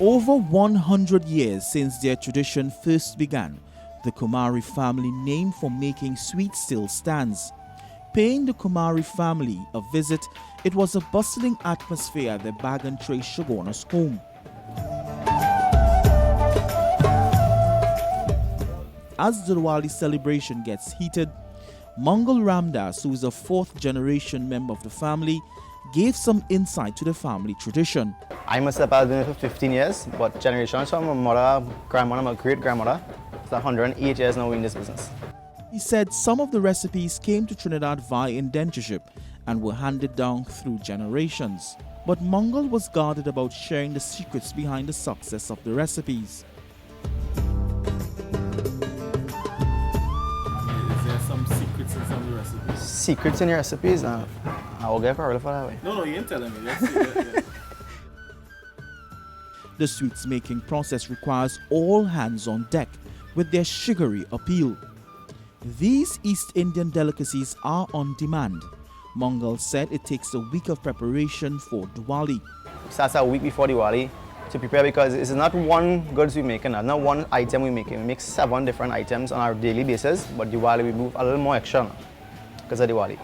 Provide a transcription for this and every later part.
Over 100 years since their tradition first began, the Kumari family name for making sweets still stands. Paying the Kumari family a visit, it was a bustling atmosphere at the bag and tray sugar owner's home. As the Diwali celebration gets heated, Mangal Ramdas, who is a fourth-generation member of the family, gave some insight to the family tradition. I myself have been doing it for 15 years, but generations from my mother, grandmother, my great-grandmother, it's 108 years now in this business. He said some of the recipes came to Trinidad via indentureship and were handed down through generations. But Mangal was guarded about sharing the secrets behind the success of the recipes. Is there some secrets in some of the recipes? Secrets in your recipes? I'll get for that way. No, you ain't telling me. Yeah. The sweets making process requires all hands on deck with their sugary appeal. These East Indian delicacies are on demand. Mangal said it takes a week of preparation for Diwali. Starts a week before Diwali to prepare because it's not one goods we make, not one item we make. We make 7 different items on our daily basis, but Diwali we move a little more extra because of Diwali.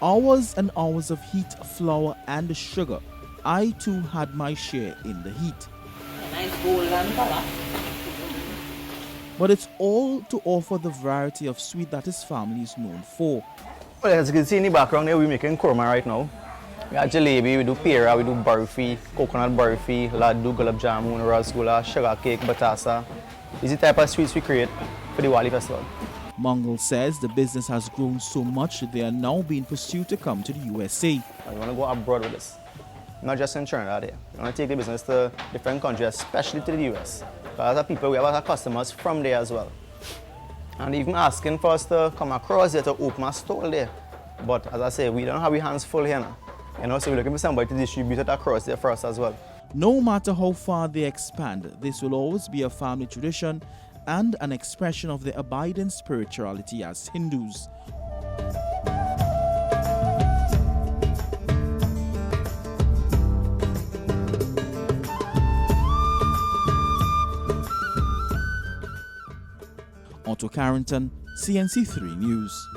Hours and hours of heat, flour and sugar. I too had my share in the heat. Nice golden color. But it's all to offer the variety of sweet that his family is known for. Well, as you can see in the background here, we're making korma right now. We have jalebi, we do pera, we do barfi, coconut barfi, laddu, gulab jamun, rasgulla, sugar cake, batasa. These are the type of sweets we create for the Diwali festival. Mangal says the business has grown so much that they are now being pursued to come to the USA. We want to go abroad with this, not just in Trinidad here. We want to take the business to different countries, especially to the US. Because as people, we have our customers from there as well. And even asking for us to come across here to open a store there. But as I say, we don't have our hands full here now. So we're looking for somebody to distribute it across there for us as well. No matter how far they expand, this will always be a family tradition and an expression of their abiding spirituality as Hindus. Otto Carrington, CNC3 News.